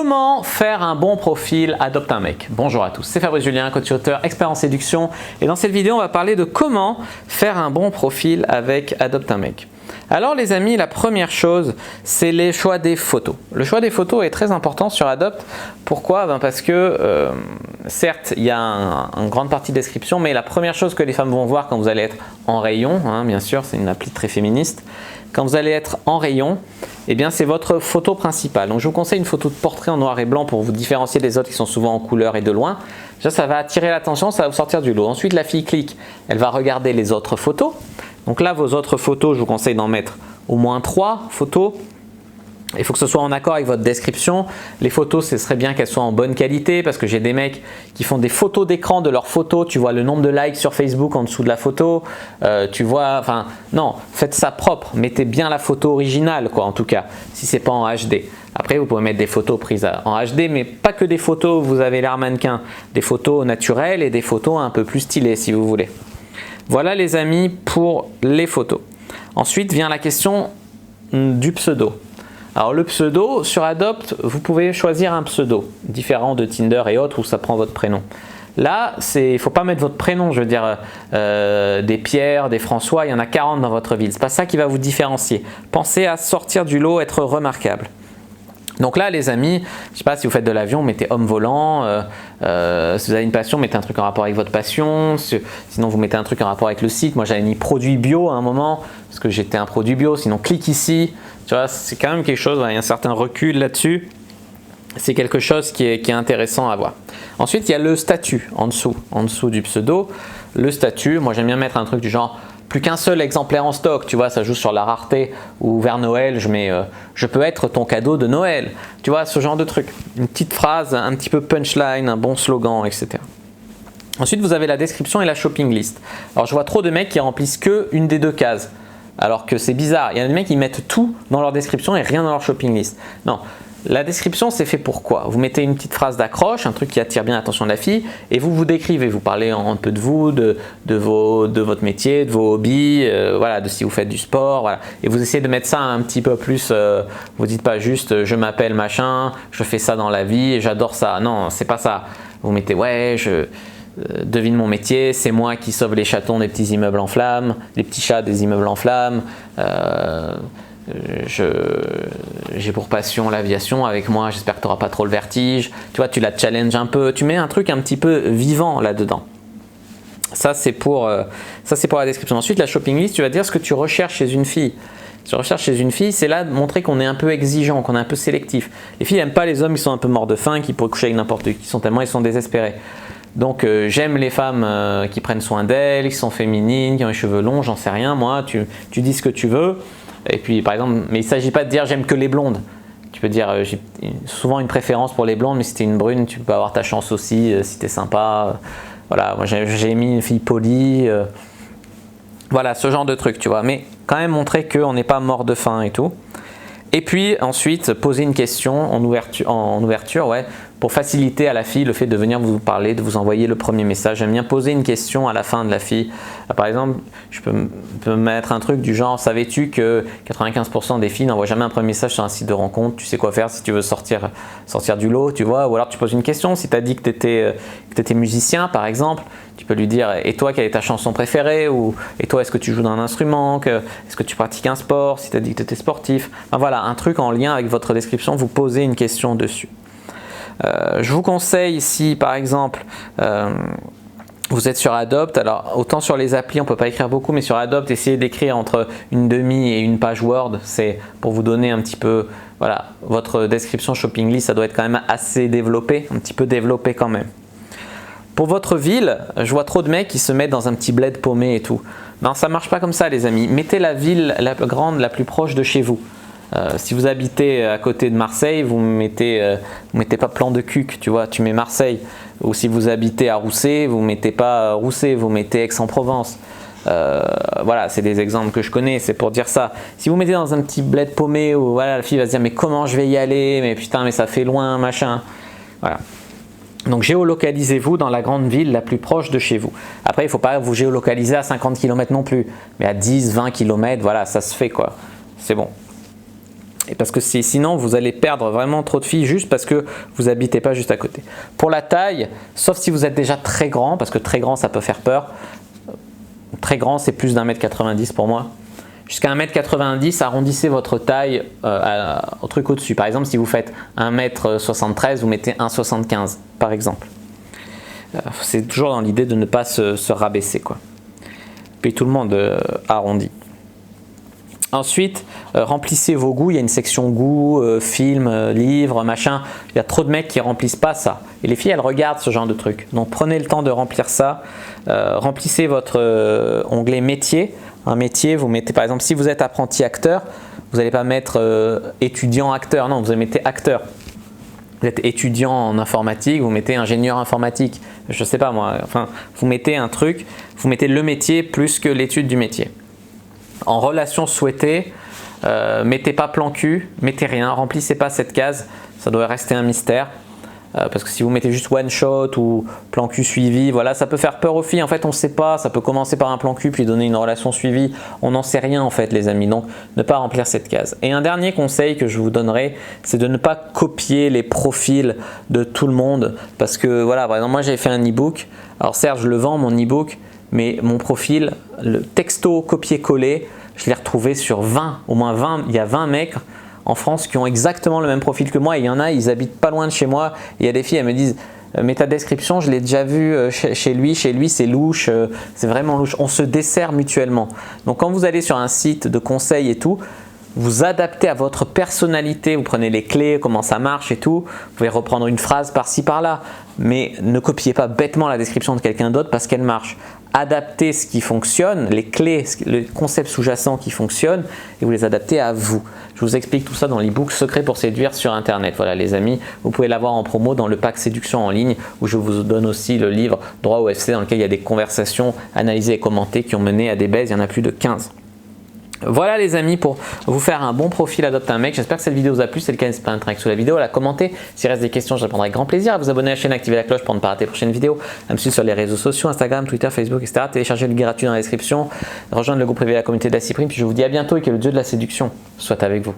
Comment faire un bon profil Adopte un mec? Bonjour à tous, c'est Fabrice Julien, coach auteur, expert en séduction. Et dans cette vidéo, on va parler de comment faire un bon profil avec Adopte un mec. Alors les amis, la première chose, c'est les choix des photos. Le choix des photos est très important sur Adopte. Pourquoi? Parce que certes, il y a une grande partie de description, mais la première chose que les femmes vont voir quand vous allez être en rayon, bien sûr, c'est une appli très féministe. Quand vous allez être en rayon, eh bien c'est votre photo principale. Donc je vous conseille une photo de portrait en noir et blanc pour vous différencier des autres qui sont souvent en couleur et de loin. Déjà, ça va attirer l'attention, ça va vous sortir du lot. Ensuite, la fille clique, elle va regarder les autres photos. Donc là, vos autres photos, je vous conseille d'en mettre au moins 3 photos. Il faut que ce soit en accord avec votre description. Les photos, ce serait bien qu'elles soient en bonne qualité parce que j'ai des mecs qui font des photos d'écran de leurs photos. Tu vois le nombre de likes sur Facebook en dessous de la photo. Tu vois, enfin, non, faites ça propre. Mettez bien la photo originale, quoi, en tout cas, si ce n'est pas en HD. Après, vous pouvez mettre des photos prises en HD, mais pas que des photos où vous avez l'air mannequin. Des photos naturelles et des photos un peu plus stylées, si vous voulez. Voilà, les amis, pour les photos. Ensuite vient la question du pseudo. Alors le pseudo, sur Adopte, vous pouvez choisir un pseudo différent de Tinder et autres où ça prend votre prénom. Là, il ne faut pas mettre votre prénom, je veux dire des Pierre, des François, il y en a 40 dans votre ville. Ce n'est pas ça qui va vous différencier. Pensez à sortir du lot, être remarquable. Donc là, les amis, je ne sais pas si vous faites de l'avion, mettez homme volant. Si vous avez une passion, mettez un truc en rapport avec votre passion. Sinon, vous mettez un truc en rapport avec le site. Moi, j'avais mis produit bio à un moment parce que j'étais un produit bio. Sinon, clique ici. Tu vois, c'est quand même quelque chose, il y a un certain recul là-dessus. C'est quelque chose qui est intéressant à voir. Ensuite, il y a le statut en dessous du pseudo. Le statut, moi, j'aime bien mettre un truc du genre plus qu'un seul exemplaire en stock, tu vois, ça joue sur la rareté, ou vers Noël, je mets je peux être ton cadeau de Noël, tu vois, ce genre de truc. Une petite phrase, un petit peu punchline, un bon slogan, etc. Ensuite, vous avez la description et la shopping list. Alors, je vois trop de mecs qui remplissent que une des deux cases, alors que c'est bizarre. Il y a des mecs qui mettent tout dans leur description et rien dans leur shopping list. Non. La description, c'est fait pour quoi? Vous mettez une petite phrase d'accroche, un truc qui attire bien l'attention de la fille et vous vous décrivez, vous parlez un peu de vous, de votre métier, de vos hobbies, voilà, de si vous faites du sport, voilà. Et vous essayez de mettre ça un petit peu plus, vous dites pas juste je m'appelle machin, je fais ça dans la vie, j'adore ça. Non, c'est pas ça. Vous mettez ouais, je devine mon métier, c'est moi qui sauve les chatons des petits immeubles en flammes, les petits chats des immeubles en flammes. J'ai pour passion l'aviation, avec moi j'espère que tu n'auras pas trop le vertige, tu vois, tu la challenges un peu, tu mets un truc un petit peu vivant là-dedans. Ça c'est pour la description. Ensuite la shopping list, tu vas dire ce que tu recherches chez une fille. Ce que tu recherches chez une fille, c'est là de montrer qu'on est un peu exigeant, qu'on est un peu sélectif. Les filles n'aiment pas les hommes qui sont un peu morts de faim, qui pourraient coucher avec n'importe qui, tellement ils sont désespérés. Donc j'aime les femmes qui prennent soin d'elles, qui sont féminines, qui ont les cheveux longs, j'en sais rien, moi, tu dis ce que tu veux. Et puis par exemple, mais il ne s'agit pas de dire j'aime que les blondes. Tu peux dire j'ai souvent une préférence pour les blondes, mais si tu es une brune, tu peux avoir ta chance aussi si tu es sympa. Voilà, moi j'ai mis une fille polie. Voilà, ce genre de truc, tu vois. Mais quand même montrer qu'on n'est pas mort de faim et tout. Et puis ensuite, poser une question en ouverture ouais, pour faciliter à la fille le fait de venir vous parler, de vous envoyer le premier message. J'aime bien poser une question à la fin de la fille. Par exemple, je peux mettre un truc du genre, savais-tu que 95% des filles n'envoient jamais un premier message sur un site de rencontre? Tu sais quoi faire si tu veux sortir du lot, tu vois? Ou alors tu poses une question, si tu as dit que tu étais musicien par exemple, tu peux lui dire, et toi quelle est ta chanson préférée? Ou et toi est-ce que tu joues d'un instrument? Est-ce que tu pratiques un sport? Si tu as dit que tu étais sportif. Enfin, voilà, un truc en lien avec votre description, vous posez une question dessus. Je vous conseille si par exemple vous êtes sur Adopte, alors autant sur les applis on ne peut pas écrire beaucoup, mais sur Adopte essayez d'écrire entre une demi et une page Word, c'est pour vous donner un petit peu, voilà, votre description shopping list, ça doit être quand même assez développé, un petit peu développé quand même. Pour votre ville, je vois trop de mecs qui se mettent dans un petit bled paumé et tout. Non, ça ne marche pas comme ça les amis, mettez la ville la plus grande, la plus proche de chez vous. Si vous habitez à côté de Marseille, vous mettez pas Plan de Cuc, tu vois, tu mets Marseille. Ou si vous habitez à Rousset, vous mettez pas Rousset, vous mettez Aix-en-Provence. Voilà, c'est des exemples que je connais, c'est pour dire ça. Si vous mettez dans un petit bled paumé où voilà, la fille va se dire mais comment je vais y aller, mais putain mais ça fait loin, machin. Voilà. Donc géolocalisez-vous dans la grande ville la plus proche de chez vous. Après, il ne faut pas vous géolocaliser à 50 km non plus, mais à 10, 20 km, voilà, ça se fait quoi. C'est bon. Et parce que sinon, vous allez perdre vraiment trop de filles juste parce que vous n'habitez pas juste à côté. Pour la taille, sauf si vous êtes déjà très grand, parce que très grand, ça peut faire peur. Très grand, c'est plus d'1,90 m pour moi. Jusqu'à 1,90 m, arrondissez votre taille au truc au-dessus. Par exemple, si vous faites 1,73 m, vous mettez 1,75 m, par exemple. C'est toujours dans l'idée de ne pas se rabaisser, quoi. Puis tout le monde arrondit. Ensuite, remplissez vos goûts. Il y a une section goûts, films, livres, machin. Il y a trop de mecs qui remplissent pas ça. Et les filles, elles regardent ce genre de trucs. Donc prenez le temps de remplir ça. Remplissez votre onglet métier. Un métier, vous mettez par exemple, si vous êtes apprenti acteur, vous n'allez pas mettre étudiant acteur. Non, vous mettez acteur. Vous êtes étudiant en informatique, vous mettez ingénieur informatique. Je sais pas moi. Enfin, vous mettez un truc. Vous mettez le métier plus que l'étude du métier. En relation souhaitée, mettez pas plan cul, mettez rien, remplissez pas cette case, ça doit rester un mystère. Parce que si vous mettez juste one shot ou plan cul suivi, voilà, ça peut faire peur aux filles. En fait, on ne sait pas, ça peut commencer par un plan cul puis donner une relation suivie. On n'en sait rien en fait, les amis. Donc, ne pas remplir cette case. Et un dernier conseil que je vous donnerai, c'est de ne pas copier les profils de tout le monde. Parce que voilà, par exemple, moi j'ai fait un e-book. Alors certes, je le vends mon e-book, mais mon profil, le texto copier-coller, je l'ai retrouvé sur 20, au moins 20, il y a 20 mecs en France qui ont exactement le même profil que moi. Et il y en a, ils habitent pas loin de chez moi. Et il y a des filles, elles me disent, mais ta description, je l'ai déjà vue chez lui c'est louche, c'est vraiment louche. On se dessert mutuellement. Donc quand vous allez sur un site de conseils et tout, vous adaptez à votre personnalité, vous prenez les clés, comment ça marche et tout. Vous pouvez reprendre une phrase par-ci par-là, mais ne copiez pas bêtement la description de quelqu'un d'autre parce qu'elle marche. Adaptez ce qui fonctionne, les clés, le concept sous-jacent qui fonctionne et vous les adaptez à vous. Je vous explique tout ça dans l'e-book Secret pour séduire sur Internet. Voilà les amis, vous pouvez l'avoir en promo dans le pack séduction en ligne où je vous donne aussi le livre Droit au UFC dans lequel il y a des conversations analysées et commentées qui ont mené à des baises, il y en a plus de 15. Voilà les amis pour vous faire un bon profil Adopte un mec. J'espère que cette vidéo vous a plu. Si c'est le cas, n'hésitez pas à interagir sous la vidéo, à la commenter. S'il reste des questions, je répondrai avec grand plaisir. À vous abonner à la chaîne, activer la cloche pour ne pas rater les prochaines vidéos. À me suivre sur les réseaux sociaux, Instagram, Twitter, Facebook, etc. Téléchargez le guide gratuit dans la description. Rejoindre le groupe privé de la communauté d'Aciprime. Puis je vous dis à bientôt et que le dieu de la séduction soit avec vous.